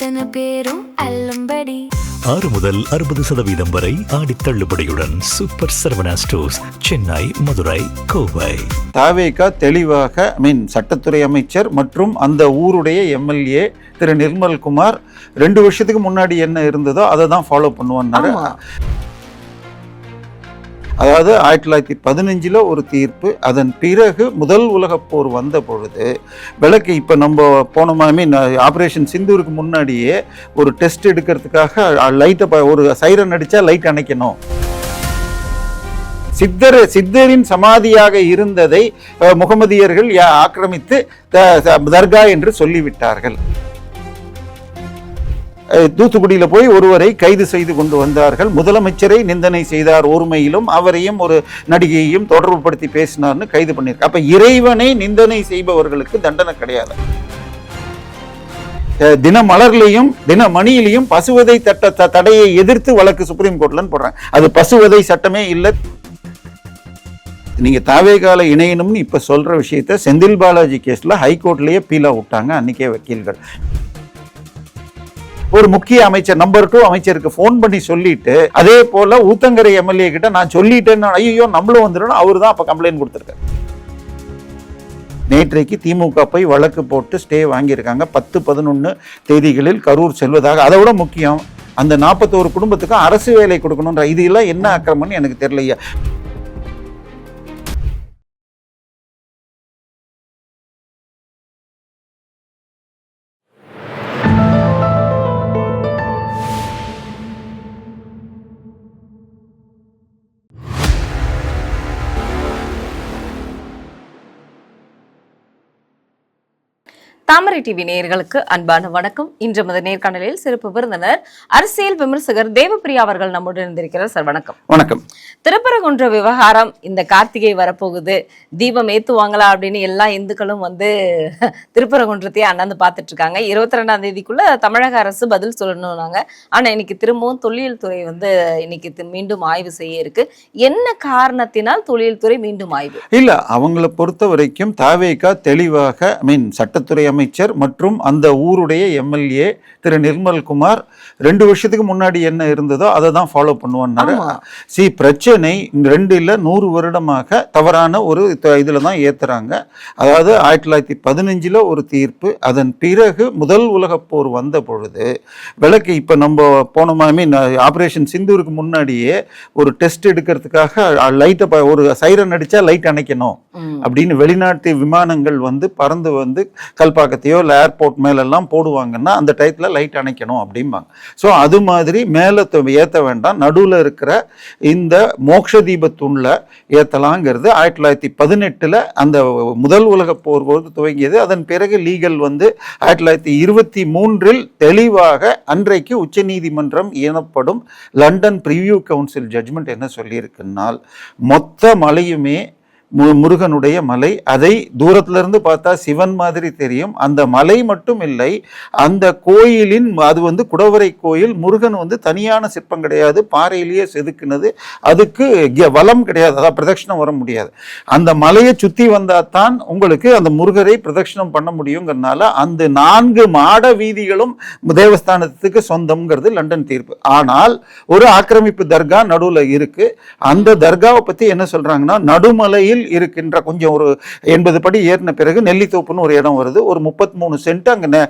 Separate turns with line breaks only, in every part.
அத்தனை பேரும் அல்லம்படி
6 முதல் 60% வரை ஆடி தள்ளுபடியுடன் சூப்பர் சரவணா ஸ்டோர்ஸ், சென்னை, மதுரை, கோவை.
தாவேகா தெளிவாக சட்டத்துறை அமைச்சர் மற்றும் அந்த ஊருடைய எம்எல்ஏ திரு நிர்மல்குமார் 2 வருஷத்துக்கு முன்னாடி என்ன இருந்ததோ அதை தான் ஃபாலோ பண்ணுவான்னாரு. அதாவது 1915 ஒரு தீர்ப்பு, அதன் பிறகு முதல் உலகப் போர் வந்த பொழுது விளக்கு இப்போ நம்ம போனோம் ஆப்ரேஷன் சிந்தூருக்கு முன்னாடியே ஒரு டெஸ்ட் எடுக்கிறதுக்காக லைட்டை ஒரு சைரன் அடித்தா லைட் அணைக்கணும். சித்தரின் சமாதியாக இருந்ததை முகமதியர்கள் ஆக்கிரமித்து தர்கா என்று சொல்லிவிட்டார்கள். தூத்துக்குடியில் போய் ஒருவரை கைது செய்து கொண்டு வந்தார்கள். முதலமைச்சரை நிந்தனை செய்தார், ஒருமையிலும் அவரையும் ஒரு நடிகையையும் தொடர்புபடுத்தி பேசினார்னு கைது பண்ணியிருக்க. அப்ப இறைவனை நிந்தனை செய்பவர்களுக்கு தண்டனை கிடையாது. தினமலர்லையும் தினமணியிலையும் பசுவதை தடையை எதிர்த்து வழக்கு சுப்ரீம் கோர்ட்லன்னு போடுறாங்க. அது பசுவதை சட்டமே இல்லை. நீங்க தாவேகால இணையணும்னு இப்ப சொல்ற விஷயத்த செந்தில் பாலாஜி கேஸ்ல ஹைகோர்ட்லயே பீலா விட்டாங்க அன்னைக்கே வக்கீல்கள். ஒரு முக்கிய அமைச்சர் நம்பர் 2 அமைச்சருக்கு போன் பண்ணி சொல்லிட்டு, அதே போல ஊத்தங்கரை எம்எல்ஏ கிட்ட நான் சொல்லிட்டேன்னு, ஐயோ நம்மளும் வந்துடும், அவரு தான் அப்ப கம்ப்ளைண்ட் கொடுத்திருக்காரு. நேற்றைக்கு திமுக போய் வழக்கு போட்டு ஸ்டே வாங்கியிருக்காங்க. 10-11 தேதிகளில் கரூர் செல்வதாக. அதை விட முக்கியம், அந்த 41 குடும்பத்துக்கு அரசு வேலை கொடுக்கணும்ன்ற இது எல்லாம் என்ன அக்கிரமம்னு எனக்கு தெரியலையா.
தாமரை டிவி நேயர்களுக்கு அன்பான வணக்கம். இன்று நமது நேர்காணலில் சிறப்பு விருந்தினர் அரசியல் விமர்சகர் தேவப்பிரியா அவர்கள் நம்முடன் இருந்திருக்கிறார். சார் வணக்கம்.
வணக்கம்.
திருப்பரங்குன்ற விவகாரம், இந்த கார்த்திகை வரப்போகுது, தீபம் ஏத்துவாங்களா அப்படின்னு எல்லா இந்துக்களும் திருப்பரங்குன்றத்தையே அண்ணாந்து பார்த்துட்டு இருக்காங்க. 22ஆம் தேதிக்குள்ள தமிழக அரசு பதில் சொல்லணும்னாங்க. ஆனா இன்னைக்கு திரும்பவும் தொல்லியல் துறை இன்னைக்கு மீண்டும் ஆய்வு செய்ய இருக்கு. என்ன காரணத்தினால் தொல்லியல் துறை மீண்டும் ஆய்வு?
இல்ல, அவங்களை பொறுத்த வரைக்கும் தாவேகா தெளிவாக சட்டத்துறை அமைச்சர் மற்றும் அந்த ஊருடைய எம்எல்ஏ திரு நிர்மல்குமார் 2 வருஷத்துக்கு முன்னாடி என்ன இருந்ததோ அதை தான் ஃபாலோ பண்ணுவான்னாரு. பிரச்சனை 2 இல்ல 100 வருடமாக தவறான ஒரு இதுல தான் ஏத்துறாங்க. அதாவது 1915 ஒரு தீர்ப்பு, அதன் பிறகு முதல் உலகப் போர் வந்த பொழுது விளக்கு இப்ப நம்ம போனோம் ஆப்ரேஷன் சிந்தூருக்கு முன்னாடியே ஒரு டெஸ்ட் எடுக்கிறதுக்காக லைட்டை ஒரு சைரன் அடிச்சா லைட் அணைக்கணும் அப்படின்னு வெளிநாட்டு விமானங்கள் பறந்து கல்பாக்கத்தையோ இல்லை ஏர்போர்ட் மேலெல்லாம் போடுவாங்கன்னா அந்த டயத்தில் லைட் அணைக்கணும் அப்படிம்பாங்க. ஸோ அது மாதிரி மேலே ஏற்ற வேண்டாம், நடுவில் இருக்கிற இந்த மோக்ஷ தீபத்தூணில் ஏற்றலாங்கிறது 1918 அந்த முதல் உலக போர் போது துவங்கியது. அதன் பிறகு லீகல் 1923 தெளிவாக அன்றைக்கு உச்சநீதிமன்றம் எனப்படும் லண்டன் பிரிவியூ கவுன்சில் ஜட்ஜ்மெண்ட் என்ன சொல்லியிருக்குன்னால், மொத்த மலையுமே முருகனுடைய மலை. அதை தூரத்துல இருந்து பார்த்தா சிவன் மாதிரி தெரியும். அந்த மலை மட்டும் இல்லை, அந்த கோயிலின் அது குடவரை கோயில். முருகன் தனியான சிற்பம் கிடையாது, பாறையிலேயே செதுக்குனது. அதுக்கு வலம் கிடையாது, அதான் பிரதட்சணம் வர முடியாது. அந்த மலையை சுத்தி வந்தா தான் உங்களுக்கு அந்த முருகரை பிரதட்சணம் பண்ண முடியுங்கிறதுனால அந்த 4 மாட வீதிகளும் தேவஸ்தானத்துக்கு சொந்தம்ங்கிறது லண்டன் தீர்ப்பு. ஆனால் ஒரு ஆக்கிரமிப்பு தர்கா நடுவுல இருக்கு. அந்த தர்காவை பத்தி என்ன சொல்றாங்கன்னா, நடுமலையில் இருக்கின்ற கொஞ்சம் ஒரு 80 படி ஏறின பிறகு நெல்லித்தோப்புன்னு ஒரு இடம் வருது. ஒரு 33 சென்ட் அங்க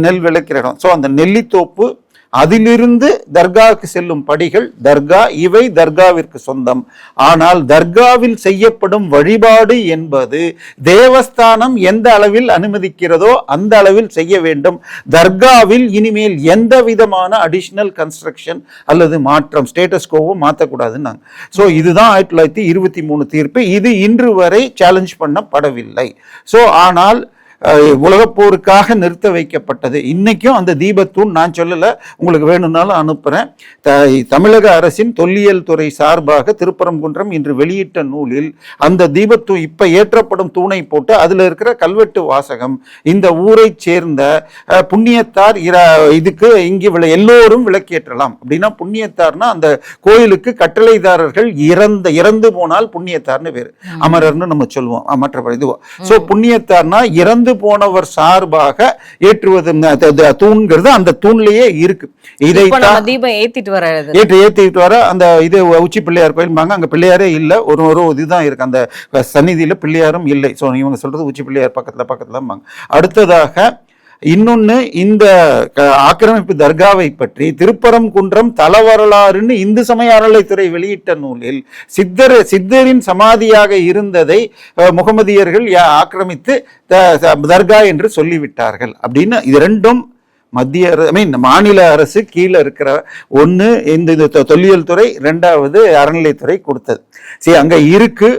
நெல் விளைக்கிற இடம். ஸோ அந்த நெல்லித்தோப்பு, அதிலிருந்து தர்காவுக்கு செல்லும் படிகள் தர்கா, இவை தர்காவிற்கு சொந்தம். ஆனால் தர்காவில் செய்யப்படும் வழிபாடு என்பது தேவஸ்தானம் எந்த அளவில் அனுமதிக்கிறதோ அந்த அளவில் செய்ய வேண்டும். தர்காவில் இனிமேல் எந்த விதமான அடிஷனல் கன்ஸ்ட்ரக்ஷன் அல்லது மாற்றம் ஸ்டேட்டஸ் கோவும் மாற்றக்கூடாதுன்னாங்க. ஸோ இதுதான் 1923 தீர்ப்பு. இது இன்று வரை சேலஞ்ச் பண்ணப்படவில்லை. ஸோ ஆனால் உலகப்போருக்காக நிறுத்த வைக்கப்பட்டது. இன்னைக்கும் அந்த தீபத்தூண் நான் சொல்லல, உங்களுக்கு வேணும்னாலும் அனுப்புறேன். தமிழக அரசின் தொல்லியல் துறை சார்பாக திருப்பரங்குன்றம் இன்று வெளியிட்ட நூலில் அந்த தீபத்தூண் இப்ப ஏற்றப்படும் தூணை போட்டு அதுல இருக்கிற கல்வெட்டு வாசகம், இந்த ஊரை சேர்ந்த புண்ணியத்தார் இதுக்கு இங்கு எல்லோரும் விளக்கேற்றலாம் அப்படின்னா, புண்ணியத்தார்னா அந்த கோயிலுக்கு கட்டளைதாரர்கள் இறந்து போனால் புண்ணியத்தார்னு பேரு, அமரர்னு நம்ம சொல்லுவோம் மற்ற இதுவோ. சோ புண்ணியத்தார்னா இறந்து இறந்து போனவர் சார்பாக ஏற்றுவது தூண்கிறது அந்த தூண்லயே இருக்கு. இதை
தீபம் ஏத்திட்டு
ஏத்திட்டு வர அந்த இது உச்சி பிள்ளையார் கோயில் அங்க பிள்ளையாரே இல்ல, ஒரு இதுதான் இருக்கு, அந்த சந்நிதியில பிள்ளையாரும் இல்லை. ஸோ இவங்க சொல்றது உச்சி பிள்ளையார் பக்கத்துல. அடுத்ததாக இன்னொன்னு, இந்த ஆக்கிரமிப்பு தர்காவை பற்றி திருப்பரங்குன்றம் தல வரலாறுன்னு இந்து சமய அறநிலைத்துறை வெளியிட்ட நூலில் சித்தரின் சமாதியாக இருந்ததை முகமதியர்கள் ஆக்கிரமித்து தர்கா என்று சொல்லிவிட்டார்கள் அப்படின்னு. இது ரெண்டும் மாநில அரசு கீழே இருக்கிற ஒண்ணு இந்த தொல்லியல் துறை, இரண்டாவது அறநிலைத்துறை கொடுத்தது. சரி, அங்க இருக்கு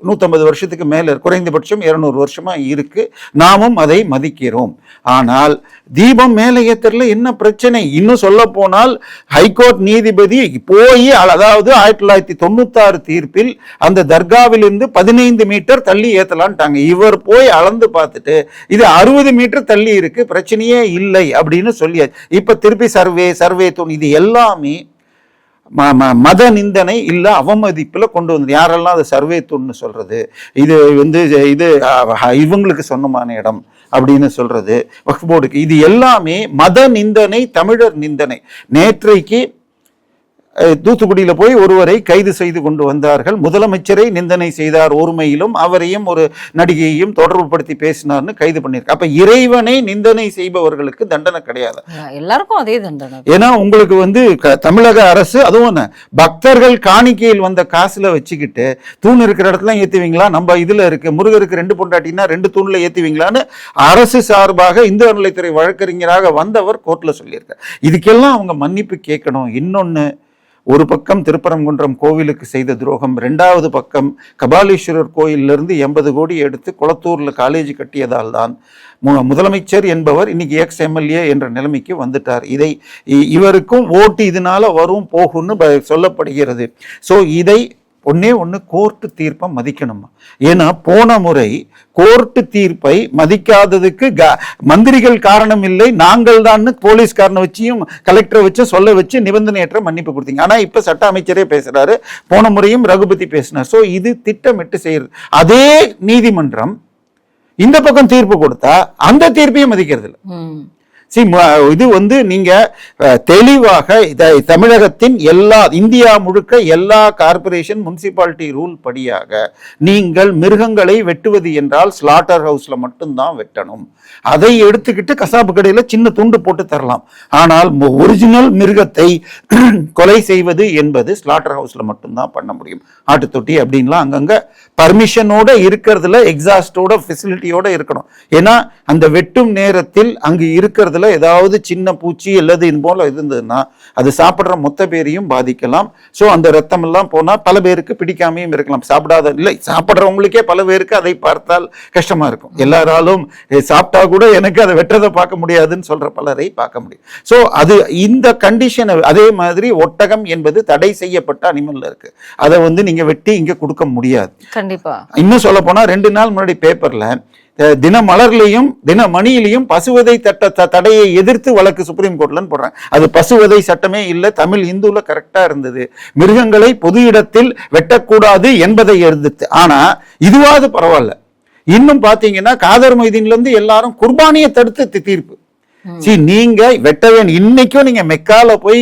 150 வருஷத்துக்கு மேல, குறைந்தபட்சம் 200 வருஷமா இருக்கு. நாமும் அதை மதிக்கிறோம். ஆனால் தீபம் மேல ஏத்தறதுல என்ன பிரச்சனை? இன்னும் சொல்ல போனால் ஹைகோர்ட் நீதிபதி போய், அதாவது 1996 தீர்ப்பில் அந்த தர்காவிலிருந்து 15 மீட்டர் தள்ளி ஏத்தலான்ட்டாங்க. இவர் போய் அளந்து பார்த்துட்டு இது 60 மீட்டர் தள்ளி இருக்கு, பிரச்சனையே இல்லை அப்படின்னு சொல்லியாச்சு. இப்ப திருப்பி சர்வே தூண் இது எல்லாமே மத நிந்தனை இல்ல அவமதிப்புல கொண்டு வந்து யாரெல்லாம் அது சர்வே தூண்னு சொல்றது, இது இது இவங்களுக்கு சொந்தமான இடம் அப்படின்னு சொல்றது, வக்ஃப் போர்டுக்கு, இது எல்லாமே மத நிந்தனை, தமிழர் நிந்தனை. நேற்றைக்கு தூத்துக்குடியில போய் ஒருவரை கைது செய்து கொண்டு வந்தார்கள். முதலமைச்சரை நிந்தனை செய்தார், ஒருமையிலும் அவரையும் ஒரு நடிகையையும் தொடர்பு படுத்தி பேசினார்னு கைது பண்ணிருக்க. அப்ப இறைவனை நிந்தனை செய்பவர்களுக்கு தண்டனை கிடையாது,
எல்லாருக்கும் அதே தண்டனை.
ஏன்னா உங்களுக்கு தமிழக அரசு, அதுவும் பக்தர்கள் காணிக்கையில் வந்த காசுல வச்சுக்கிட்டு தூண் இருக்கிற இடத்துல ஏத்துவீங்களா, நம்ம இதுல இருக்கு முருகருக்கு 2 பொண்டாட்டினா 2 தூண்ல ஏத்துவீங்களான்னு அரசு சார்பாக இந்து அறநிலைத்துறை வழக்கறிஞராக வந்தவர் கோர்ட்ல சொல்லியிருக்கார். இதுக்கெல்லாம் அவங்க மன்னிப்பு கேட்கணும். இன்னொன்னு, ஒரு பக்கம் திருப்பரங்குன்றம் கோவிலுக்கு செய்த துரோகம், 2வது பக்கம் கபாலீஸ்வரர் கோயிலிருந்து 80 கோடி எடுத்து குளத்தூர்ல காலேஜ் கட்டியதால் தான் முதலமைச்சர் என்பவர் இன்னைக்கு எக்ஸ்-எம்எல்ஏ என்ற நிலைமைக்கு வந்துட்டார். இவருக்கும் ஓட்டு இதனால வரும் போகும்னு சொல்லப்படுகிறது. ஸோ இதை ஒண்ணு கோர்ட்டு தீர்ப்பை மதிக்கணுமா? ஏன்னா போன முறை கோர்ட்டு தீர்ப்பை மதிக்காததுக்கு மந்திரிகள் காரணம் இல்லை, நாங்கள் தான் போலீஸ்காரனை வச்சியும் கலெக்டரை வச்சு சொல்ல வச்சு நிபந்தனையற்ற மன்னிப்பு கொடுத்தீங்க. ஆனா இப்ப சட்ட அமைச்சரே பேசுறாரு, போன முறையும் ரகுபதி பேசினார். சோ இது திட்டமிட்டு செய்யறது. அதே நீதிமன்றம் இந்த பக்கம் தீர்ப்பு கொடுத்தா அந்த தீர்ப்பையும் மதிக்கிறது இல்லை. இது நீங்க தெளிவாக தமிழகத்தின் இந்தியா முழுக்க எல்லா கார்பரேஷன் முனிசிபாலிட்டி ரூல் படியாக நீங்கள் மிருகங்களை வெட்டுவது என்றால் ஸ்லாட்டர் ஹவுஸ்ல மட்டும்தான் வெட்டணும். அதை எடுத்துக்கிட்டு கசாப்பு கடையில சின்ன துண்டு போட்டு தரலாம். ஆனால் ஒரிஜினல் மிருகத்தை கொலை செய்வது என்பது ஸ்லாட்டர் ஹவுஸ்ல மட்டும்தான் பண்ண முடியும். ஆட்டு தொட்டி அப்படின்லாம் அங்கங்க பர்மிஷனோட இருக்கிறதுல, எக்ஸாஸ்டோட, ஃபெசிலிட்டியோட இருக்கணும். ஏன்னா அந்த வெட்டும் நேரத்தில் அங்கு இருக்கிறதுல ஏதாவது சின்ன பூச்சி அல்லது இது போல இருந்ததுன்னா அது சாப்பிடுற மொத்த பேரையும் பாதிக்கலாம். சோ அந்த ரத்தம் எல்லாம் போனா பல பேருக்கு பிடிக்காமையும் இருக்கலாம். சாப்பிடுறவங்களுக்கே பல பேருக்கு அதை பார்த்தால் கஷ்டமா இருக்கும். எல்லாராலும் சாப்பிட்டா கூட எனக்கு அதை வெற்றதை பார்க்க முடியாதுன்னு சொல்ற பலரை பார்க்க முடியும். சோ அது இந்த கண்டிஷன். அதே மாதிரி ஒட்டகம் என்பது தடை செய்யப்பட்ட அனிமல் இருக்கு, அதை நீங்க வெட்டி இங்க கொடுக்க முடியாது. கண்டிப்பா. இன்னும் சொல்ல போனா 2 நாள் முன்னாடி பேப்பர்ல தினமலர்லையும் தினமணியிலையும் பசுவதை தடையை எதிர்த்து வழக்கு சுப்ரீம் கோர்ட்ல போடுறாங்க. அது பசுவதை சட்டமே இல்லை, தமிழ் இந்துல கரெக்டா இருந்தது, மிருகங்களை பொது இடத்தில் வெட்டக்கூடாது என்பதை எதிர்த்து. ஆனா இதுவாது பரவாயில்ல. இன்னும் பாத்தீங்கன்னா காதர் மொய்தீன்ல இருந்து எல்லாரும் குர்பானியை தடுத்து தீர்ப்பு. நீங்க வெட்டவேன், இன்னைக்கும் நீங்க மெக்கால போய்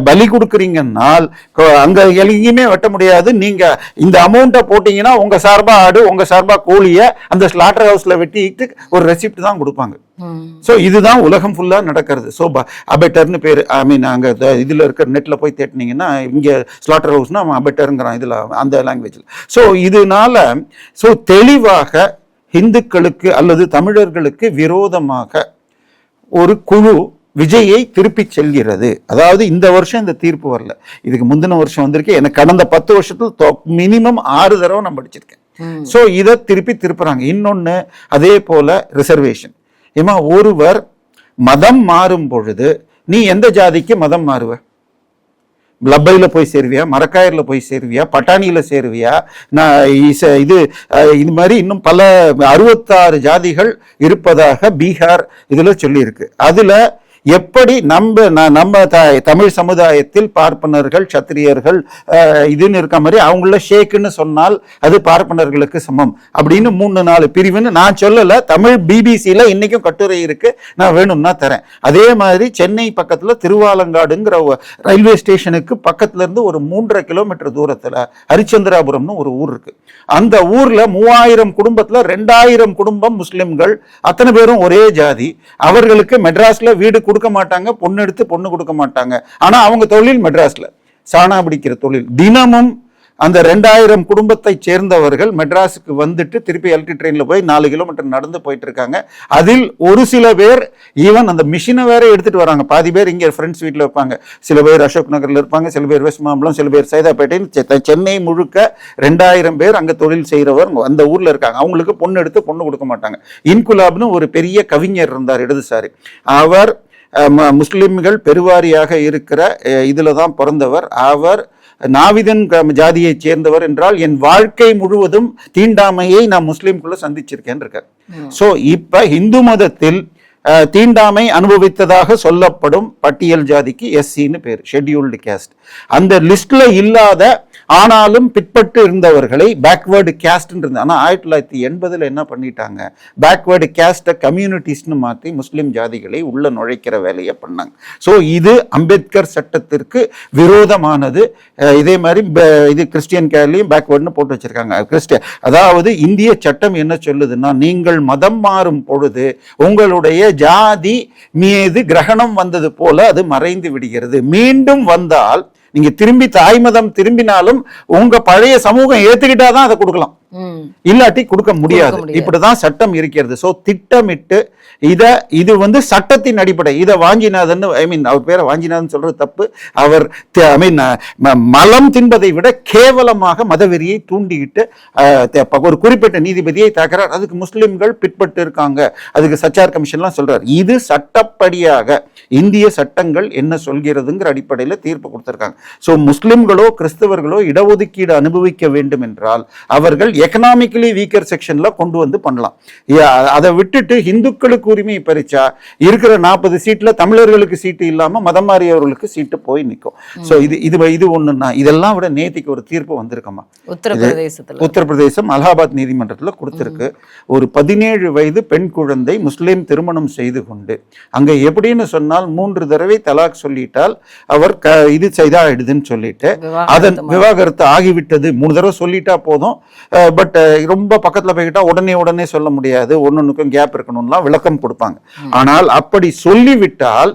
பலி கொடுக்குறீங்கன்னால் அங்க எங்கேயுமே வெட்ட முடியாது. நீங்க இந்த அமௌண்ட்டை போட்டீங்கன்னா உங்க சார்பா ஆடு, உங்க சார்பா கோழிய அந்த ஸ்லாட்டர் ஹவுஸ்ல வெட்டிட்டு ஒரு ரெசிப்ட் தான் கொடுப்பாங்க. சோ இதுதான் உலகம் ஃபுல்லா நடக்கிறது. சோ அபெட்டர்னு பேரு, ஐ மீன் அங்க இதுல இருக்கிற நெட்ல போய் தேட்டினீங்கன்னா இங்க ஸ்லாட்டர் ஹவுஸ்னா அபெட்டருங்கிறான் இதுல அந்த லாங்குவேஜ்ல. சோ இதனால தெளிவாக இந்துக்களுக்கு அல்லது தமிழர்களுக்கு விரோதமாக ஒரு குழு விஜயை திருப்பி செல்கிறது. அதாவது இந்த வருஷம் இந்த தீர்ப்பு வரல, இதுக்கு முந்தின வருஷம் வந்திருக்கு. எனக்கு கடந்த 10 வருஷத்துல மினிமம் 6 தடவை நான் படிச்சிருக்கேன். சோ இதை திருப்புறாங்க. இன்னொன்னு அதே போல ரிசர்வேஷன். ஏமா ஒருவர் மதம் மாறும் பொழுது நீ எந்த ஜாதிக்கு மதம் மாறுவ? லப்பையில போய் சேருவியா, மரக்காயர்ல போய் சேருவியா, பட்டாணியில சேருவியா? இது மாதிரி இன்னும் பல 66 ஜாதிகள் இருப்பதாக பீகார் இதுல சொல்லி இருக்கு. அதுல எப்படி நம்ம தமிழ் சமுதாயத்தில் பார்ப்பனர்கள் சத்திரியர்கள் இதுன்னு இருக்க மாதிரி அவங்கள ஷேக்குன்னு சொன்னால் அது பார்ப்பனர்களுக்கு சமம் அப்படின்னு 3-4 பிரிவுன்னு நான் சொல்லல. தமிழ் பிபிசியில இன்னைக்கும் கட்டுரை இருக்கு, நான் வேணும்னா தரேன். அதே மாதிரி சென்னை பக்கத்துல திருவாலங்காடுங்கிற ரயில்வே ஸ்டேஷனுக்கு பக்கத்துல இருந்து ஒரு 3.5 கிலோமீட்டர் தூரத்துல ஹரிச்சந்திராபுரம்னு ஒரு ஊர் இருக்கு. அந்த ஊர்ல 3000 குடும்பத்துல 2000 குடும்பம் முஸ்லிம்கள், அத்தனை பேரும் ஒரே ஜாதி. அவர்களுக்கு மெட்ராஸ்ல வீடு கொடுக்க மாட்டாங்க, பொண்ணு எடுத்து பொண்ணு கொடுக்க மாட்டாங்க. ஆனா அவங்க தொழில் மெட்ராஸ்ல சாணா பிடிக்கிற தொழில். தினமும் அந்த 2000 குடும்பத்தை சேர்ந்தவர்கள் மெட்ராஸுக்கு வந்துட்டு திருப்பி எலக்ட்ரிக் ட்ரெயின்ல போய் 4 கிலோமீட்டர் நடந்து போயிட்டு இருக்காங்க. அதில் ஒரு சில பேர் ஈவன் அந்த மிஷினை வேற எடுத்துட்டு வராங்க. பாதி பேர் இங்க ஃப்ரெண்ட்ஸ் வீட்டில் வைப்பாங்க, சில பேர் அசோக் நகர்ல இருப்பாங்க, சில பேர் வெஸ்ட் மாம்பலம், சில பேர் சைதாப்பேட்டை. சென்னை முழுக்க 2000 பேர் அங்க தொழில் செய்கிறவர் அந்த ஊர்ல இருக்காங்க. அவங்களுக்கு பொண்ணு எடுத்து பொண்ணு கொடுக்க மாட்டாங்க. இன்குலாப்னு ஒரு பெரிய கவிஞர் இருந்தார், இடதுசாரி. அவர் முஸ்லிம்கள் பெருவாரியாக இருக்கிற இதுல தான் பிறந்தவர். அவர் நாவிதன் ஜாதியை சேர்ந்தவர் என்றால் என் வாழ்க்கை முழுவதும் தீண்டாமையை நான் முஸ்லிம்குள்ள சந்திச்சிருக்கேன் இருக்கார். சோ இப்ப இந்து மதத்தில் தீண்டாமை அனுபவித்ததாக சொல்லப்படும் பட்டியல் ஜாதிக்கு எஸ்சின்னு பேர், ஷெட்யூல்டு கேஸ்ட். அந்த லிஸ்ட்ல இல்லாத ஆனாலும் பிற்பட்டு இருந்தவர்களை பேக்வேர்டு கேஸ்ட் இருந்தது. ஆனால் 1980 என்ன பண்ணிட்டாங்க, பேக்வேர்டு கேஸ்ட கம்யூனிட்டிஸ்னு மாற்றி முஸ்லிம் ஜாதிகளை உள்ள நுழைக்கிற வேலையை பண்ணாங்க. ஸோ இது அம்பேத்கர் சட்டத்திற்கு விரோதமானது. இதே மாதிரி இது கிறிஸ்டியன் கேர்லையும் பேக்வேர்டுன்னு போட்டு வச்சிருக்காங்க. அதாவது இந்திய சட்டம் என்ன சொல்லுதுன்னா, நீங்கள் மதம் மாறும் பொழுது உங்களுடைய ஜாதி மீது கிரகணம் வந்தது போல அது மறைந்து விடுகிறது. மீண்டும் வந்தால் நீங்க திரும்பி தாய் மதம் திரும்பினாலும் உங்க பழைய சமூகம் ஏத்துக்கிட்டாதான் அதை கொடுக்கலாம், இல்லாட்டி கொடுக்க முடியாது. இப்படிதான் சட்டம் இருக்கிறது. சோ திட்டமிட்டு இது வந்து சட்டத்தின் அடிப்படை. இதை வாஞ்சிநாதன், அவர் பேரை வாஞ்சிநாதன் சொல்றது தப்பு. அவர் மலம் தின்பதை விட கேவலமாக மதவெறியை தூண்டிக்கிட்டு ஒரு குறிப்பிட்ட நீதிபதியை தாக்குறார். அதுக்கு முஸ்லிம்கள் பிற்பட்டு இருக்காங்க, அதுக்கு சச்சார் கமிஷன்லாம் சொல்றாரு. இது சட்டப்படியாக இந்திய சட்டங்கள் என்ன சொல்கிறதுங்கிற அடிப்படையில் தீர்ப்பு கொடுத்திருக்காங்க. சோ முஸ்லிம்களோ கிறிஸ்தவர்களோ இடஒதுக்கீடு அனுபவிக்க வேண்டும் என்றால் அவர்கள் எக்கனாமிக்கலி வீக்கர் செக்ஷன்ல கொண்டு வந்து பண்ணலாம். அதை விட்டுட்டு இந்துக்களுக்கு உரிமை பறிச்சா இருக்கிற 40 சீட்ல தமிழர்களுக்கு சீட்டு இல்லாம மதம் மாறியவர்களுக்கு சீட்டு போய் நிற்கும். சோ இது ஒண்ணுன்னா இதெல்லாம் விட நேத்திக்கு ஒரு தீர்ப்பு வந்திருக்கமா, உத்தரப்பிரதேசம் அலகாபாத் நீதிமன்றத்தில் கொடுத்திருக்கு. ஒரு 17 வயது பெண் குழந்தை முஸ்லிம் திருமணம் செய்து கொண்டு அங்க எப்படின்னு சொன்னால் 3 தடவை தலாக் சொல்லிட்டால் அவர் இது செய்தாயிடுதுன்னு சொல்லிட்டு அதன் விவாகரத்து ஆகிவிட்டது. 3 தடவை சொல்லிட்டா போதும், பட் ரொம்ப பக்கத்துல போய்கிட்டா உடனே சொல்ல முடியாது, ஒன்னொன்னுக்கும் கேப் இருக்கணும்லாம் விளக்கம் கொடுப்பாங்க. ஆனால் அப்படி சொல்லிவிட்டால்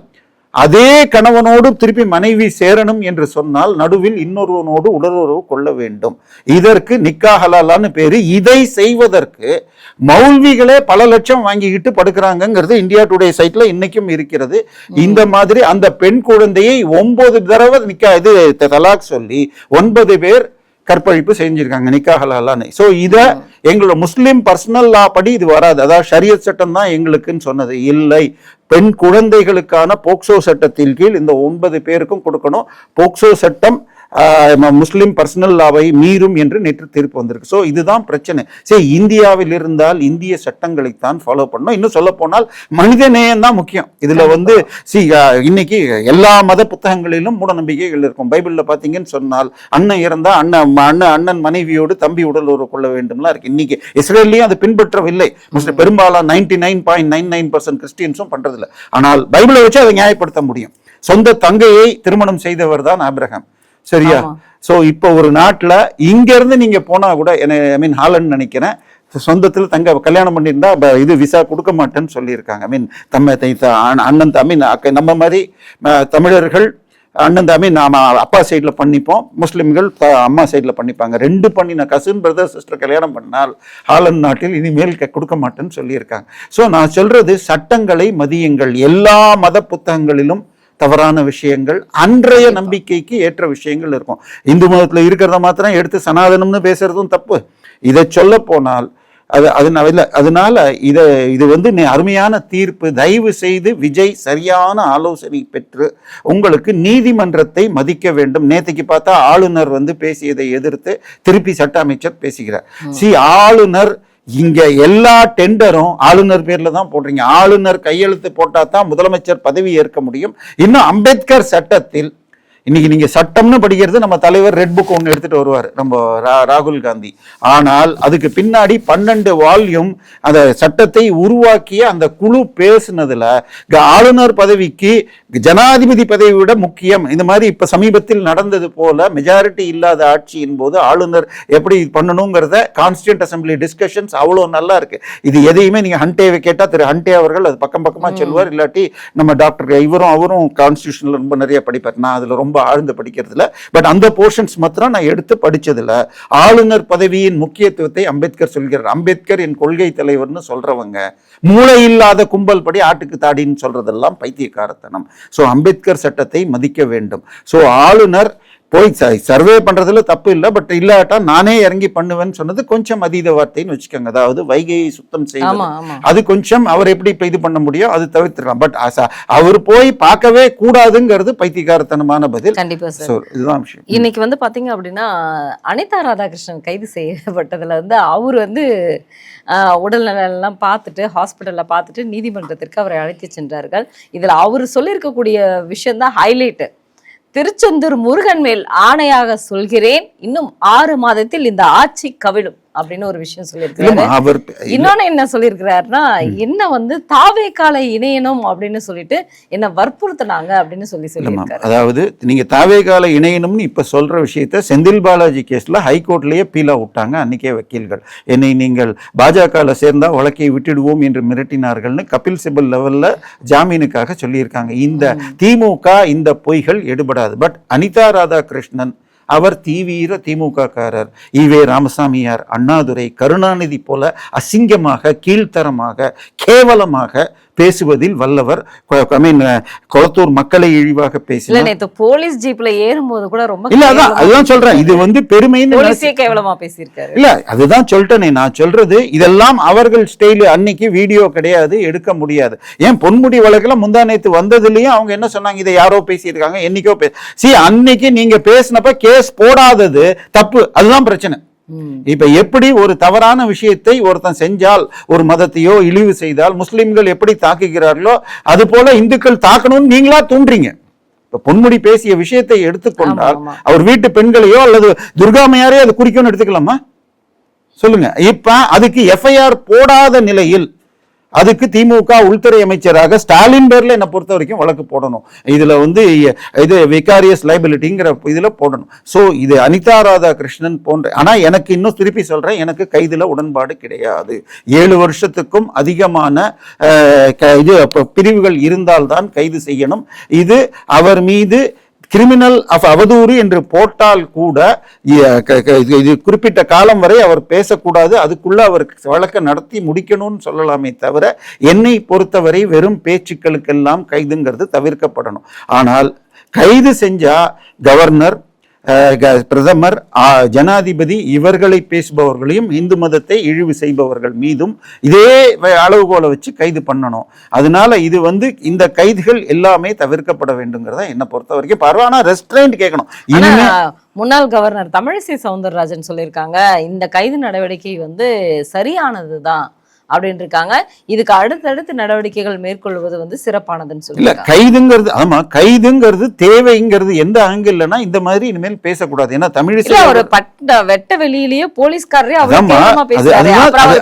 அதே கணவனோடு திருப்பி மனைவி சேரணும் என்று சொன்னால் நடுவில் இன்னொருவனோடு உடலுறவு கொள்ள வேண்டும். இதற்கு நிக்கா ஹலாலான்னு பேரு. இதை செய்வதற்கு மௌல்விகளே பல லட்சம் வாங்கிக்கிட்டு படுக்கிறாங்கிறது இந்தியா டுடே சைட்ல இன்னைக்கும் இருக்கிறது. இந்த மாதிரி அந்த பெண் குழந்தையை 9 தடவை தலாக் சொல்லி 9 பேர் கற்பழிப்பு செஞ்சிருக்காங்க நிக்கா ஹலாலான்னு. சோ இத எங்களோட முஸ்லிம் பர்சனல் லா படி இது வராது. அதாவது ஷரியத் சட்டம் தான் எங்களுக்குன்னு சொன்னது இல்லை. பெண் குழந்தைகளுக்கான போக்சோ சட்டத்தின் கீழ் இந்த 9 பேருக்கும் கொடுக்கணும். போக்சோ சட்டம் முஸ்லிம் பர்சனல் லாவை மீறும் என்று நேற்று தீர்ப்பு வந்திருக்கு. ஸோ இதுதான் பிரச்சனை. சரி, இந்தியாவில் இருந்தால் இந்திய சட்டங்களைத்தான் ஃபாலோ பண்ணணும். இன்னும் சொல்ல போனால் மனித நேயம் தான் முக்கியம். இதுல வந்து இன்னைக்கு எல்லா மத புத்தகங்களிலும் மூட நம்பிக்கைகள் இருக்கும். பைபிள்ல பாத்தீங்கன்னு சொன்னால் அண்ணன் இறந்தா அண்ணன் மனைவியோடு தம்பி உடல் உறவு கொள்ள வேண்டும்லாம் இருக்கு. இன்னைக்கு இஸ்ரேல்லையும் அது பின்பற்றவில்லை. பெரும்பாலான 99.99% கிறிஸ்டியன்ஸும் பண்றதில்லை. ஆனால் பைபிளை வச்சு அதை நியாயப்படுத்த முடியும். சொந்த தங்கையை திருமணம் செய்தவர் தான் ஆபிரகாம். சரியா? சோ இப்போ ஒரு நாட்டுல இங்க இருந்து நீங்க போனா கூட ஹாலண்ட் நினைக்கிறேன் சொந்தத்தில் தங்க கல்யாணம் பண்ணியிருந்தா இது விசா கொடுக்க மாட்டேன்னு சொல்லியிருக்காங்க. அண்ணன் நம்ம மாதிரி தமிழர்கள் அண்ணன் நாம அப்பா சைட்ல பண்ணிப்போம், முஸ்லிம்கள் அம்மா சைட்ல பண்ணிப்பாங்க. 2 பண்ணின கசின் பிரதர் சிஸ்டர் கல்யாணம் பண்ணால் ஹாலண்ட் நாட்டில் இனிமேல் கொடுக்க மாட்டேன்னு சொல்லியிருக்காங்க. சோ நான் சொல்றது சட்டங்களை மதியுங்கள். எல்லா மத புத்தகங்களிலும் தவறான விஷயங்கள், அன்றைய நம்பிக்கைக்கு ஏற்ற விஷயங்கள் இருக்கும். இந்து மதத்துல இருக்கிறத மாத்திரம் எடுத்து சனாதனம்னு பேசுறதும் தப்பு. இதை சொல்ல போனால் அதனால இது வந்து அருமையான தீர்ப்பு. தயவு செய்து விஜய் சரியான ஆலோசனை பெற்று உங்களுக்கு நீதிமன்றத்தை மதிக்க வேண்டும். நேற்றுக்கு பார்த்தா ஆளுநர் வந்து பேசியதை எதிர்த்து திருப்பி சட்ட அமைச்சர் பேசுகிறார். ஆளுநர் இங்க எல்லா டெண்டரும் ஆளுநர் பேர்ல தான் போடுறீங்க. ஆளுநர் கையெழுத்து போட்டா தான் முதலமைச்சர் பதவி ஏற்க முடியும். இன்னும் அம்பேத்கர் சட்டத்தில் இன்னைக்கு நீங்க சட்டம்னு படிக்கிறது நம்ம தலைவர் ரெட் புக் ஒன்று எடுத்துட்டு வருவார் நம்ம ராகுல் காந்தி. ஆனால் அதுக்கு பின்னாடி 12 வால்யூம் அந்த சட்டத்தை உருவாக்கிய அந்த குழு பேசுனதுல ஆளுநர் பதவிக்கு ஜனாதிபதி பதவி விட முக்கியம். இந்த மாதிரி இப்ப சமீபத்தில் நடந்தது போல மெஜாரிட்டி இல்லாத ஆட்சியின் போது ஆளுநர் எப்படி பண்ணணுங்கிறத கான்ஸ்டியூண்ட் அசம்பிளி டிஸ்கஷன்ஸ் அவ்வளோ நல்லா இருக்கு. இது எதையுமே நீங்க ஹண்டேவை கேட்டா திரு ஹண்டே அவர்கள் அது பக்கம் பக்கமா சொல்லுவார். இல்லாட்டி நம்ம டாக்டர் அவரும் கான்ஸ்டியூஷன்ல ரொம்ப நிறைய படிப்பார். நான் அதுல ரொம்ப ஆழ்ந்து படிக்கிறதுல பட் அந்த போர்ஷன்ஸ் மாத்திரம் நான் எடுத்து படிச்சதுல ஆளுநர் பதவியின் முக்கியத்துவத்தை அம்பேத்கர் சொல்கிறார். அம்பேத்கர் என் கொள்கை தலைவர்னு சொல்றவங்க மூளை இல்லாத கும்பல் படி ஆட்டுக்கு தாடின்னு சொல்றதெல்லாம் பைத்தியக்காரத்தனம். சோ அம்பேத்கர் சட்டத்தை மதிக்க வேண்டும். சோ ஆளுநர் போய் சர்வே பண்றதுல தப்பு இல்லை, பட் இல்லாட்டா நானே இறங்கி பண்ணுவேன்னு சொன்னது கொஞ்சம் அதீத வார்த்தைன்னு வச்சுக்கோங்க. அதாவது வைகையை சுத்தம் செய்வது அது கொஞ்சம் அவர் எப்படி இப்ப இது பண்ண முடியும் அது தவிர்த்துக்கலாம். பட் அவர் போய் பார்க்கவே கூடாதுங்கிறது பைத்தியக்காரத்தனமான பதில்.
கண்டிப்பா சார்,
இதுதான் விஷயம்.
இன்னைக்கு வந்து பாத்தீங்க அப்படின்னா அனிதா ராதாகிருஷ்ணன் கைது செய்யப்பட்டதுல வந்து அவர் வந்து உடல்நலம் பார்த்துட்டு ஹாஸ்பிட்டல்ல பார்த்துட்டு நீதிமன்றத்திற்கு அவரை அழைத்து சென்றார்கள். இதுல அவர் சொல்லியிருக்கக்கூடிய விஷயம் தான் ஹைலைட். திருச்செந்தூர் முருகன் மேல் ஆணையாக சொல்கிறேன், இன்னும் 6 மாதத்தில் இந்த ஆட்சி கவிழும் அப்படின்னு ஒரு விஷயம் சொல்லியிருக்காரு. இன்னொன்னு என்ன சொல்லியிருக்கிறாருன்னா, என்ன வந்து தாவேக்கால இணையணும் அப்படின்னு சொல்லிட்டு என்ன வற்புறுத்தினாங்க அப்படின்னு சொல்லியிருக்காரு.
அதாவது நீங்க தாவேக்கால இணையணும்னு இப்ப சொல்ற விஷயத்த செந்தில் பாலாஜி கேஸ்ல ஹைகோர்ட்லயே பீலா விட்டாங்க அன்னைக்கே வக்கீல்கள். என்னை நீங்கள் பாஜகல சேர்ந்தா வழக்கை விட்டுடுவோம் என்று மிரட்டினார்கள்னு கபில் சிபல் லெவல்ல ஜாமீனுக்காக சொல்லியிருக்காங்க. இந்த திமுக இந்த பொய்கள் எடுபடாது. பட் அனிதா ராதாகிருஷ்ணன் அவர் தீவிர திமுக காரர். ஈவே ராமசாமியார், அண்ணாதுரை, கருணாநிதி போல அசிங்கமாக கீழ்த்தரமாக கேவலமாக பேசுவதில் வல்லவர். கொளத்தூர் மக்களை இழிவாக பேசினார்.
போலீஸ் ஜீப்ல ஏறும்போது கூட ரொம்ப
இல்ல அதுதான் சொல்றேன். இது வந்து பெருமைன்னு
கேவலமா பேசியிருக்காரு.
இல்ல அதுதான் சொல்லிட்டேனே. நான் சொல்றது இதெல்லாம் அவர்கள் ஸ்டைல். அன்னைக்கு வீடியோ கிடையாது, எடுக்க முடியாது. ஏன் பொன்முடி வழக்குல முந்தா நேத்து வந்ததுலயும் அவங்க என்ன சொன்னாங்க, இதை யாரோ பேசியிருக்காங்க என்னைக்கோ அன்னைக்கு நீங்க பேசினப்ப கேஸ் போடாதது தப்பு. அதுதான் பிரச்சனை. இப்ப எப்படி ஒரு தவறான விஷயத்தை ஒருத்தன் செஞ்சால், ஒரு மதத்தையோ இழிவு செய்தால் முஸ்லிம்கள் எப்படி தாக்குகிறார்களோ அது போல இந்துக்கள் தாக்கணும்னு நீங்களா தூண்டுறீங்க. இப்ப பொன்முடி பேசிய விஷயத்தை எடுத்துக்கொண்டால் அவர் வீட்டு பெண்களையோ அல்லது துர்காமையாரே அது குறிக்கணும்னு எடுத்துக்கலாமா சொல்லுங்க. இப்ப அதுக்கு எஃப்ஐஆர் போடாத நிலையில் அதுக்கு திமுக உள்துறை அமைச்சராக ஸ்டாலின் பேர்ல என்ன பொறுத்த வரைக்கும் வழக்கு போடணும். இதுல வந்து இது விகாரியஸ் லைபிலிட்டிங்கிற இதுல போடணும். சோ இது அனிதா ராதாகிருஷ்ணன் போன்ற. ஆனா எனக்கு இன்னும் திருப்பி சொல்றேன், எனக்கு கைதுல உடன்பாடு கிடையாது. 7 வருஷத்துக்கும் அதிகமான இது பிரிவுகள் இருந்தால்தான் கைது செய்யணும். இது அவர் மீது கிரிமினல் அவதூறு என்று போட்டால் கூட இது குறிப்பிட்ட காலம் வரை அவர் பேசக்கூடாது, அதுக்குள்ள அவர் வழக்கை நடத்தி முடிக்கணும்னு சொல்லலாமே தவிர என்னை பொறுத்தவரை வெறும் பேச்சுக்களுக்கெல்லாம் கைதுங்கிறது தவிர்க்கப்படணும். ஆனால் கைது செஞ்சா கவர்னர், பிரதமர், ஜனாதிபதி இவர்களை பேசுபவர்களையும் இந்து மதத்தை இழிவு செய்பவர்கள் மீதும் இதே அளவுகோலை வச்சு கைது பண்ணணும். அதனால இது வந்து இந்த கைதுகள் எல்லாமே தவிர்க்கப்பட வேண்டுங்கிறத என்ன பொறுத்த வரைக்கும் பரவாயில்ல. ரெஸ்ட்ரெயின்ட் கேட்கணும். இனிமே
முன்னாள் கவர்னர் தமிழிசை சவுந்தரராஜன் சொல்லியிருக்காங்க, இந்த கைது நடவடிக்கை வந்து சரியானதுதான் அப்படின்னு இருக்காங்க. இதுக்கு அடுத்தடுத்து நடவடிக்கைகள் மேற்கொள்வது வந்து சிறப்பானதுன்னு சொல்லி. இல்ல
கைதுங்கிறது, ஆமா கைதுங்கிறது தேவைங்கிறது எந்த ஆங்கிள்னா இந்த மாதிரி இனிமேல் பேசக்கூடாது. ஏன்னா தமிழிசை
ஒரு வெட்ட வெளியிலேயே போலீஸ்காரரே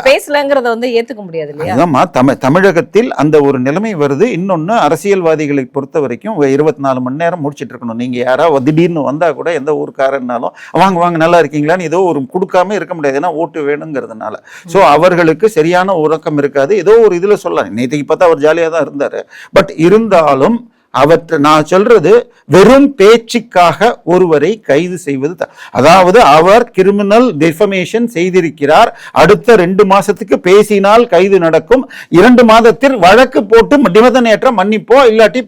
பேசலங்கிறத வந்து ஏத்துக்க முடியாது இல்லையா?
ஆமா, தமிழகத்தில் அந்த ஒரு நிலைமை வருது. இன்னொன்னு அரசியல்வாதிகளை பொறுத்த வரைக்கும் 24 மணி நேரம் முடிச்சிட்டு இருக்கணும். நீங்க யாராவது திடீர்னு வந்தா கூட எந்த ஊருக்காரன்னாலும் வாங்க வாங்க நல்லா இருக்கீங்களான்னு ஏதோ ஒரு கொடுக்காம இருக்க முடியாது. ஏன்னா ஓட்டு வேணுங்கிறதுனால. சோ அவர்களுக்கு சரியான உறக்கம் இருக்காது. ஏதோ ஒரு இதுல சொல்லலாம். நேற்றுக்கு பார்த்தா அவர் ஜாலியா தான் இருந்தாரு. பட் இருந்தாலும் அவற்றை நான் சொல்றது வெறும் பேச்சுக்காக ஒருவரை கைது செய்வது, அதாவது அவர் கிரிமினல் டிஃபமேஷன் செய்திருக்கிறார், அடுத்த 2 மாசத்துக்கு பேசினால் கைது நடக்கும், 2 மாதத்தில் வழக்கு போட்டு நிபந்தனையற்ற மன்னிப்போ இல்லாட்டி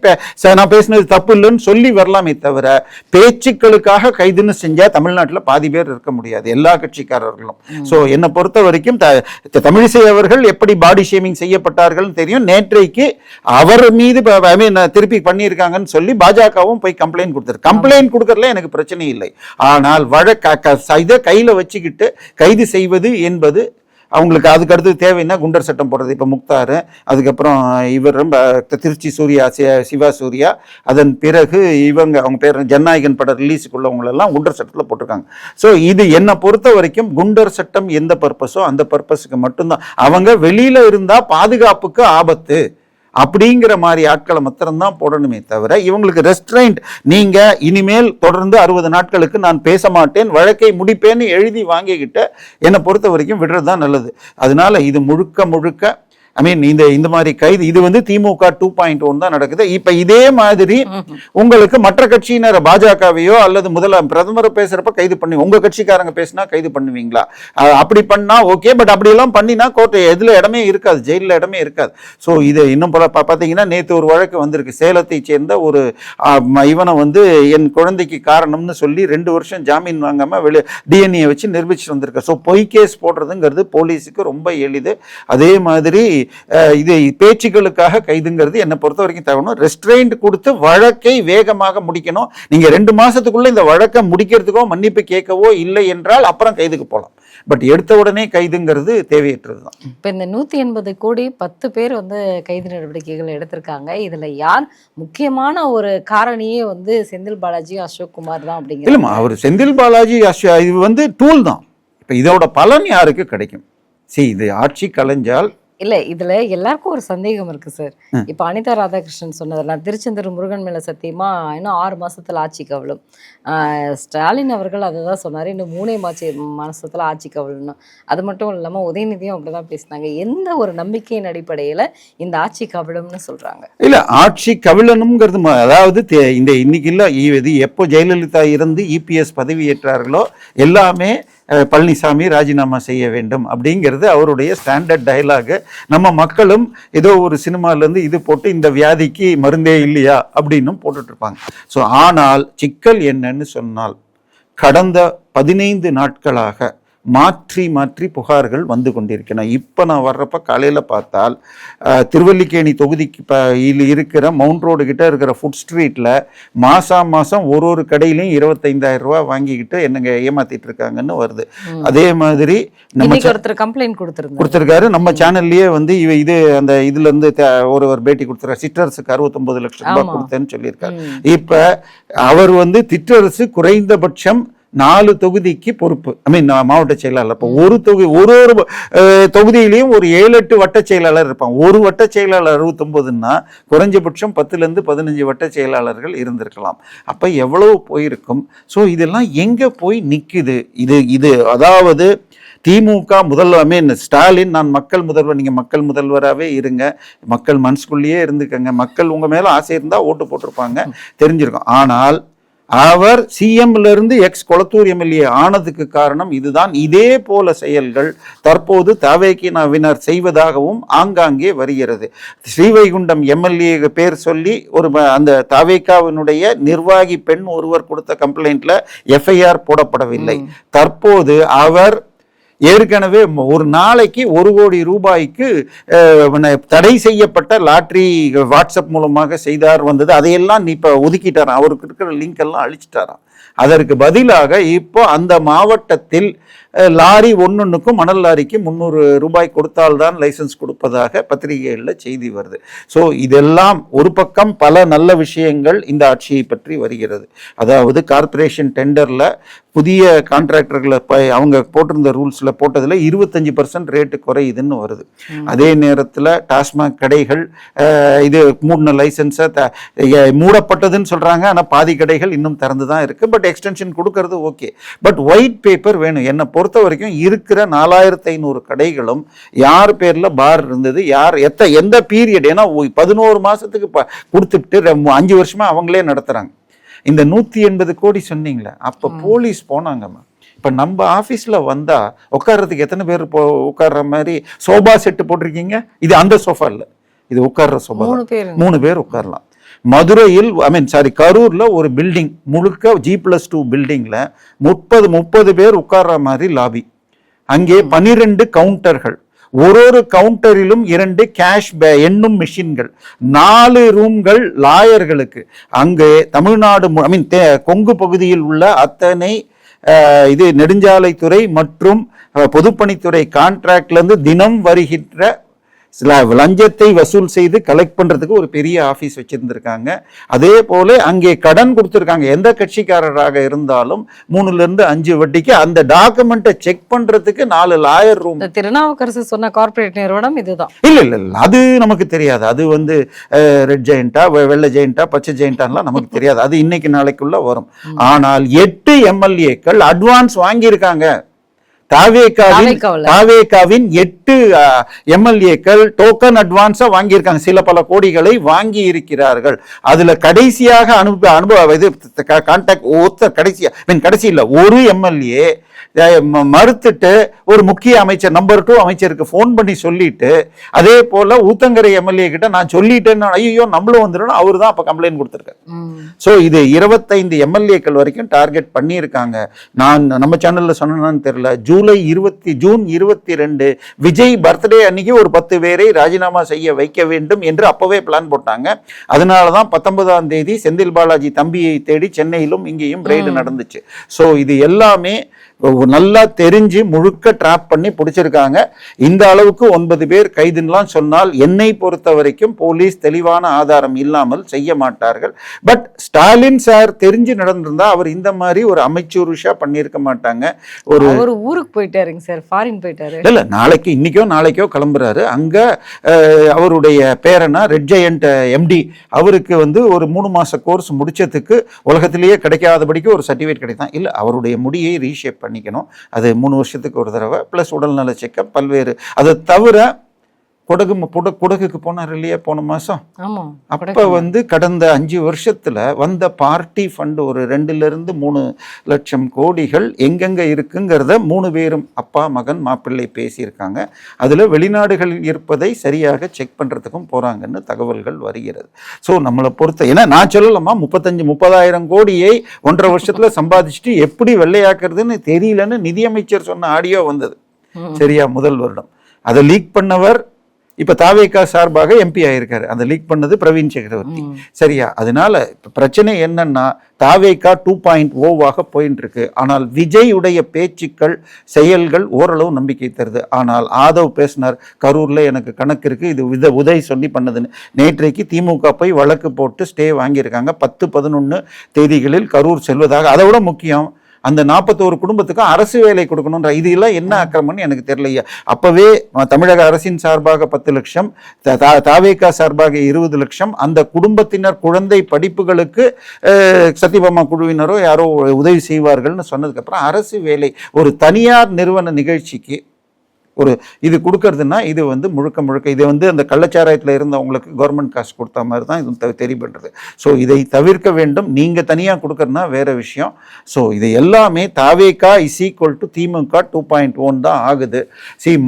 நான் பேசினது தப்பு இல்லைன்னு சொல்லி வரலாமே தவிர பேச்சுக்களுக்காக கைதுன்னு செஞ்சா தமிழ்நாட்டில் பாதி பேர் இருக்க முடியாது, எல்லா கட்சிக்காரர்களும். சோ என்னை பொறுத்த வரைக்கும் தமிழிசை அவர்கள் எப்படி பாடி ஷேமிங் செய்யப்பட்டார்கள் தெரியும். நேற்றைக்கு அவர் மீது திருப்பி பண்ணியிருக்காங்கன்னு சொல்லி பாஜகவும் போய் கம்ப்ளைண்ட் கொடுத்தாரு. கம்ப்ளைண்ட் கொடுக்கறதுல எனக்கு பிரச்சனை இல்லை. ஆனால் வழக்க இதை கையில வச்சுக்கிட்டு கைது செய்வது என்பது அவங்களுக்கு அதுக்கு அடுத்து தேவைன்னா குண்டர் சட்டம் போடுறது. இப்போ முக்தார், அதுக்கப்புறம் இவர் திருச்சி சூர்யா, சிவா சூர்யா, அதன் பிறகு இவங்க அவங்க பேர் ஜனநாயகன் படம் ரிலீஸுக்குள்ளவங்களெல்லாம் குண்டர் சட்டத்தில் போட்டிருக்காங்க. ஸோ இது என்னை பொறுத்த வரைக்கும் குண்டர் சட்டம் எந்த பர்பஸோ அந்த பர்பஸுக்கு மட்டும்தான். அவங்க வெளியில இருந்தா பாதுகாப்புக்கு ஆபத்து அப்படிங்கிற மாதிரி ஆட்களை மாத்திரம்தான் போடணுமே தவிர இவங்களுக்கு ரெஸ்ட்ரைண்ட், நீங்க இனிமேல் தொடர்ந்து 60 நாட்களுக்கு நான் பேச மாட்டேன், வழக்கை முடிப்பேன்னு எழுதி வாங்கிக்கிட்ட என்னை பொறுத்த வரைக்கும் விடுறது தான் நல்லது. அதனால இது முழுக்க முழுக்க இந்த மாதிரி கைது இது திமுக 2.1 தான் நடக்குது. இப்ப இதே மாதிரி உங்களுக்கு மற்ற கட்சியினர் பாஜகவையோ அல்லது பிரதமரை பேசுறப்ப கைது பண்ணி உங்க கட்சிக்காரங்க பேசினா கைது பண்ணுவீங்களா? அப்படி பண்ணா ஓகே, பட் அப்படி எல்லாம் பண்ணினா கோர்ட் எதுல இடமே இருக்காது, ஜெயில இடமே இருக்காது. ஸோ இது இன்னும் பாத்தீங்கன்னா நேற்று ஒரு வழக்கு வந்திருக்கு. சேலத்தை சேர்ந்த ஒரு இவனை என் குழந்தைக்கு காரணம்னு சொல்லி 2 வருஷம் ஜாமீன் வாங்காம டிஎன்ஏ வச்சு நிரூபிச்சுட்டு வந்திருக்க. ஸோ பொய் கேஸ் போடுறதுங்கிறது போலீஸுக்கு ரொம்ப எளிது. அதே மாதிரி இது பேச்சுக்களுக்காக கைதுங்கிறது என்னை பொறுத்த வரைக்கும் தகவலும் ரெஸ்ட்ரெயின்ட் கொடுத்து வழக்கை வேகமாக முடிக்கணும். நீங்க 2 மாசத்துக்குள்ள இந்த வழக்கை முடிக்கிறதுக்கோ மன்னிப்பு கேட்கவோ இல்லை என்றால் அப்புறம் கைதுக்கு போகலாம். பட் எடுத்த உடனே கைதுங்கிறது தேவையற்றது தான். இப்ப
இந்த 180 கோடி 10 பேர் கைது நடவடிக்கைகள் எடுத்திருக்காங்க. இதுல யார் முக்கியமான ஒரு காரணியே செந்தில் பாலாஜி, அசோக் குமார் தான் அப்படிங்கிற.
இல்லம்மா, அவர் செந்தில் பாலாஜி இது டூல் தான். இப்ப இதோட பலன் யாருக்கு கிடைக்கும்? இது ஆட்சி கலைஞ்சால்
இல்ல, இதுல எல்லாருக்கும் ஒரு சந்தேகம் இருக்கு சார். இப்ப அனிதா ராதாகிருஷ்ணன் சொன்னதெல்லாம் திருச்செந்தூர் முருகன் மேல சத்தியமா இன்னும் 6 மாசத்துல ஆட்சி கவிழும். ஸ்டாலின் அவர்கள் அதை தான் சொன்னாரு, இன்னும் 3 மாசத்துல ஆட்சி கவிழணும். அது மட்டும் இல்லாம உதயநிதியும் அப்படிதான் பேசினாங்க. எந்த ஒரு நம்பிக்கையின் அடிப்படையில இந்த ஆட்சி கவிழும்னு சொல்றாங்க?
இல்ல, ஆட்சி கவிழனுங்கிறது அதாவது இன்னைக்கு இல்ல, இது எப்போ ஜெயலலிதா இருந்து இபிஎஸ் பதவி ஏற்றார்களோ எல்லாமே பழனிசாமி ராஜினாமா செய்ய வேண்டும் அப்படிங்கிறது அவருடைய ஸ்டாண்டர்ட் டயலாக். நம்ம மக்களும் ஏதோ ஒரு சினிமாலேருந்து இது போட்டு இந்த வியாதிக்கு மருந்தே இல்லையா அப்படின்னு போட்டுட்டு இருப்பாங்க. ஸோ ஆனால் சிக்கல் என்னன்னு சொன்னால் கடந்த 15 நாட்களாக மாற்றி மாற்றி புகார்கள் வந்து கொண்டிருக்கின்றன. இப்போ நான் வர்றப்ப காலையில் பார்த்தால் திருவல்லிக்கேணி தொகுதிக்கு இருக்கிற மவுண்ட் ரோடு கிட்ட இருக்கிற ஃபுட் ஸ்ட்ரீட்டில் மாதம் ஒரு கடையிலையும் 25,000 ரூபா வாங்கிக்கிட்டு என்னங்க ஏமாத்திட்டு இருக்காங்கன்னு வருது. அதே மாதிரி நம்ம
ஒருத்தர் கம்ப்ளைண்ட்
கொடுத்துருக்காரு. நம்ம சேனல்லையே இது அந்த இதுல இருந்து ஒரு பேட்டி கொடுத்துருக்காரு. சிற்றரசுக்கு 69 லட்சம் ரூபாய் கொடுத்தேன்னு சொல்லியிருக்காரு. இப்ப அவர் சிற்றரசு குறைந்தபட்சம் 4 தொகுதிக்கு பொறுப்பு, மாவட்ட செயலாளர். இப்போ ஒரு தொகுதியிலையும் ஒரு 7-8 வட்ட செயலாளர் இருப்பாங்க. ஒரு வட்ட செயலாளர் 69ன்னா குறைஞ்சபட்சம் 10-15 வட்ட செயலாளர்கள் இருந்திருக்கலாம். அப்ப எவ்வளவு போயிருக்கும்? ஸோ இதெல்லாம் எங்க போய் நிக்குது? இது அதாவது திமுக ஸ்டாலின், நான் மக்கள் முதல்வர், நீங்க மக்கள் முதல்வராகவே இருங்க, மக்கள் மனசுக்குள்ளேயே இருந்துக்கங்க, மக்கள் உங்க மேல ஆசை இருந்தா ஓட்டு போட்டிருப்பாங்க, தெரிஞ்சிருக்கும். ஆனால் அவர் சிஎம்ல இருந்து கொளத்தூர் எம்எல்ஏ ஆனதுக்கு காரணம் இதுதான். இதே போல செயல்கள் தற்போது தவேகினாவினர் செய்வதாகவும் ஆங்காங்கே வருகிறது. ஸ்ரீவைகுண்டம் எம்எல்ஏ பேர் சொல்லி அந்த தவேகாவினுடைய நிர்வாகி பெண் ஒருவர் கொடுத்த கம்ப்ளைண்ட்ல எஃப்ஐஆர் போடப்படவில்லை. தற்போது அவர் ஏற்கனவே ஒரு நாளைக்கு 1 கோடி ரூபாய்க்கு தடை செய்யப்பட்ட லாட்ரி வாட்ஸ்அப் மூலமாக செய்தார் வந்தது. அதையெல்லாம் இப்ப ஒதுக்கிட்டாராம், அவருக்கு இருக்கிற லிங்க் எல்லாம் அழிச்சிட்டாராம். அதற்கு பதிலாக இப்போ அந்த மாவட்டத்தில் லாரி ஒன்னொன்னுக்கும் மணல் லாரிக்கு 300 ரூபாய் கொடுத்தால்தான் லைசன்ஸ் கொடுப்பதாக பத்திரிகைகளில் செய்தி வருது. ஸோ இதெல்லாம் ஒரு பக்கம் பல நல்ல விஷயங்கள் இந்த ஆட்சியை பற்றி வருகிறது. அதாவது கார்பரேஷன் டெண்டரில் புதிய கான்ட்ராக்டர்களை அவங்க போட்டிருந்த ரூல்ஸில் போட்டதில் 25% ரேட்டு குறையுதுன்னு வருது. அதே நேரத்தில் டாஸ்மாக் கடைகள் இது மூடின லைசன்ஸை மூடப்பட்டதுன்னு சொல்கிறாங்க. ஆனால் பாதி கடைகள் இன்னும் திறந்து தான் இருக்குது. பட் எக்ஸ்டென்ஷன் கொடுக்கறது ஓகே. பட் ஒயிட் பேப்பர் வேணும். என்னை பொறுத்த வரைக்கும் இருக்கிற 4500 கடைகளும் யார் பேரில் பார் இருந்தது, யார் எந்த பீரியட், ஏன்னா 11 மாதத்துக்கு கொடுத்துட்டு 5 வருஷமாக அவங்களே நடத்துகிறாங்க. இந்த 180 கோடி சொன்னீங்களே, அப்போ போலீஸ் போனாங்கம்மா. இப்போ நம்ம ஆஃபீஸில் வந்தால் உட்கார்றதுக்கு எத்தனை பேர் உட்கார்ற மாதிரி சோபா செட்டு போட்டிருக்கீங்க? இது அந்த சோஃபா இல்லை, இது உட்கார்ற சோபா. 3 பேர் உட்காரலாம். மதுரையில் கரூர்ல ஒரு பில்டிங் முழுக்க G+2 பில்டிங்ல 30 பேர் உட்கார்ற மாதிரி லாபி. அங்கே 12 கவுண்டர்கள், ஒரு கவுண்டரிலும் 2 கேஷ் எண்ணும் மிஷின்கள், 4 ரூம்கள் லாயர்களுக்கு. அங்கே தமிழ்நாடு கொங்கு பகுதியில் உள்ள அத்தனை இது நெடுஞ்சாலைத்துறை மற்றும் பொதுப்பணித்துறை கான்ட்ராக்ட்ல இருந்து தினம் வருகின்ற லஞ்சத்தை வசூல் செய்து கலெக்ட் பண்றதுக்கு ஒரு பெரிய ஆபீஸ் வச்சிருந்திருக்காங்க. அதே போல அங்கே கடன் கொடுத்திருக்காங்க. எந்த கட்சிக்காரராக இருந்தாலும் 3-5 வட்டிக்கு அந்த டாக்குமெண்ட்டை செக் பண்றதுக்கு 4 லாயர் ரூம்.
திருநாவுக்கரசு சொன்ன கார்ப்பரேட் நிறுவனம் இதுதான்.
இல்ல அது நமக்கு தெரியாது. அது வந்து ரெட் ஜெயண்டா, வெள்ளை ஜெயண்டா, பச்சை ஜெயண்டான்லாம் நமக்கு தெரியாது. அது இன்னைக்கு நாளைக்குள்ள வரும். ஆனால் 8 எம்எல்ஏக்கள் அட்வான்ஸ் வாங்கியிருக்காங்க. தாவேகாவின் 8 எம்எல்ஏக்கள் டோக்கன் அட்வான்ஸா வாங்கியிருக்காங்க. சில பல கோடிகளை வாங்கி இருக்கிறார்கள். அதுல கடைசியாக கடைசி இல்ல ஒரு எம்எல்ஏ மறுத்துட்டு ஒரு முக்கிய அமைச்சர் நம்பர் 2 அமைச்சருக்கு போன் பண்ணி சொல்லிட்டு, அதே போல ஊத்தங்கரை எம்எல்ஏ கிட்ட நான் சொல்லிட்டேன்னு ஐயோ நம்மளும் வந்துடும், அவரு தான் அப்ப கம்ப்ளைண்ட் கொடுத்திருக்காரு. சோ இது 25 எம்எல்ஏக்கள் வரைக்கும் டார்கெட் பண்ணியிருக்காங்க. நான் நம்ம சேனல்ல சொன்னேன்னு தெரியல, ஜூன் 22 விஜய் பர்த்டே அன்னைக்கு ஒரு 10 பேரை ராஜினாமா செய்ய வைக்க வேண்டும் என்று அப்பவே பிளான் போட்டாங்க. அதனாலதான் 19ஆம் தேதி செந்தில் பாலாஜி தம்பியை தேடி சென்னையிலும் இங்கேயும் ரெய்டு நடந்துச்சு. சோ இது எல்லாமே நல்லா தெரிஞ்சு முழுக்க டிராப் பண்ணி பிடிச்சிருக்காங்க. இந்த அளவுக்கு 9 பேர் கைதுலாம் சொன்னால் என்னை பொறுத்த வரைக்கும் போலீஸ் தெளிவான ஆதாரம் இல்லாமல் செய்ய மாட்டார்கள். பட் ஸ்டாலின் சார் தெரிஞ்சு நடந்திருந்தா அவர் இந்த மாதிரி ஒரு அமைச்சூருஷா பண்ணியிருக்க மாட்டாங்க. ஒரு
ஊருக்கு போயிட்டாருங்க சார், ஃபாரின் போயிட்டாரு.
இல்ல நாளைக்கோ கிளம்புறாரு. அங்க அவருடைய பேரனா ரெட் ஜெயண்ட் எம்டி அவருக்கு வந்து ஒரு 3 மாச கோர்ஸ் முடிச்சதுக்கு உலகத்திலேயே கிடைக்காதபடிக்கு ஒரு சர்டிஃபிகேட் கிடைத்தான். இல்ல அவருடைய முடியை ரீஷேப் பண்ணிக்கணும். அது 3 வருஷத்துக்கு ஒரு தடவை, பிளஸ் உடல்நல செக்கப் பல்வேறு. அதை தவிர குடகுக்கு போனார் இல்லையா போன மாசம். அப்ப வந்து கடந்த 5 வருஷத்துல வந்த பார்ட்டி ஃபண்ட் ஒரு 2-3 லட்சம் கோடிகள் எங்கெங்க இருக்குங்கிறத 3 பேரும் அப்பா மகன் மாப்பிள்ளை பேசியிருக்காங்க. அதுல வெளிநாடுகளில் இருப்பதை சரியாக செக் பண்றதுக்கும் போறாங்கன்னு தகவல்கள் வருகிறது. ஸோ நம்மளை பொறுத்த, ஏன்னா நான் சொல்லலாமா 30,000 கோடியை 1.5 வருஷத்துல சம்பாதிச்சுட்டு எப்படி வெள்ளையாக்குறதுன்னு தெரியலன்னு நிதியமைச்சர் சொன்ன ஆடியோ வந்தது. சரியா, முதல் வருடம் அதை லீக் பண்ணவர் இப்ப தாவேகா சார்பாக எம்பி ஆயிருக்காரு. அந்த லீக் பண்ணது பிரவீன் சக்கரவர்த்தி. சரியா, அதனால பிரச்சனை என்னன்னா தாவேகா 2.0 போயிட்டு இருக்கு. ஆனால் விஜய் உடைய பேச்சுக்கள் செயல்கள் ஓரளவு நம்பிக்கை தருது. ஆனால் ஆதவ் பேசினார், கரூர்ல எனக்கு கணக்கு இருக்கு, இது உதய் சொல்லி பண்ணதுன்னு. நேற்றைக்கு திமுக போய் வழக்கு போட்டு ஸ்டே வாங்கியிருக்காங்க. 10-11 தேதிகளில் கரூர் செல்வதாக. அதை விட முக்கியம், அந்த 41 குடும்பத்துக்கு அரசு வேலை கொடுக்கணும்ன்ற இது எல்லாம் என்ன அக்கிரமம்னு எனக்கு தெரியலையா. அப்பவே தமிழக அரசின் சார்பாக 10 லட்சம், தாவேகா சார்பாக 20 லட்சம், அந்த குடும்பத்தினர் குழந்தை படிப்புகளுக்கு சத்தியபாமா குழுவினரோ யாரோ உதவி செய்வார்கள்னு சொன்னதுக்கு அப்புறம் அரசு வேலை ஒரு தனியார் நிறுவன நிகழ்ச்சிக்கு ஒரு இது கொடுக்கறதுன்னா இது வந்து முழுக்க இது வந்து அந்த கள்ளச்சாராயத்தில் இருந்தவங்களுக்கு கவர்மெண்ட் காசு கொடுத்த மாதிரி தான் இது தெரியப்படுறது. ஸோ இதை தவிர்க்க வேண்டும். நீங்கள் தனியாக கொடுக்கறதுனா வேற விஷயம். ஸோ இது எல்லாமே தாவேகா = திமுக 2.1 தான் ஆகுது.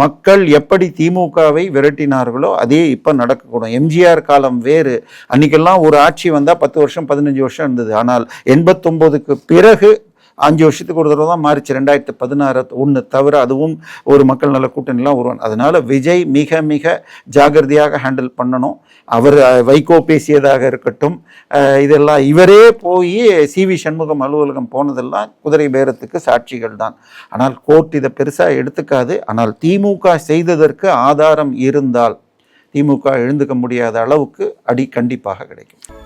மக்கள் எப்படி திமுகவை விரட்டினார்களோ அதே இப்போ நடக்கக்கூடும். எம்ஜிஆர் காலம் வேறு. அன்னைக்கெல்லாம் ஒரு ஆட்சி வந்தால் 10 வருஷம் 15 வருஷம் இருந்தது. ஆனால் 89க்கு பிறகு 5 வருஷத்துக்கு ஒரு தடவை தான் மாறிச்சு. 2016 தவிர அதுவும் ஒரு மக்கள் நல கூட்டணிலாம் உருவான். அதனால விஜய் மிக மிக ஜாகிரதையாக ஹேண்டில் பண்ணணும். அவர் வைகோ பேசியதாக இருக்கட்டும், இதெல்லாம் இவரே போய் CV சண்முகம் அலுவலகம் போனதெல்லாம் குதிரை பேரத்துக்கு சாட்சிகள் தான். ஆனால் கோர்ட் இதை பெருசாக எடுத்துக்காது. ஆனால் திமுக செய்ததற்கு ஆதாரம் இருந்தால் திமுக எழுந்துக்க முடியாத அளவுக்கு அடி கண்டிப்பாக கிடைக்கும்.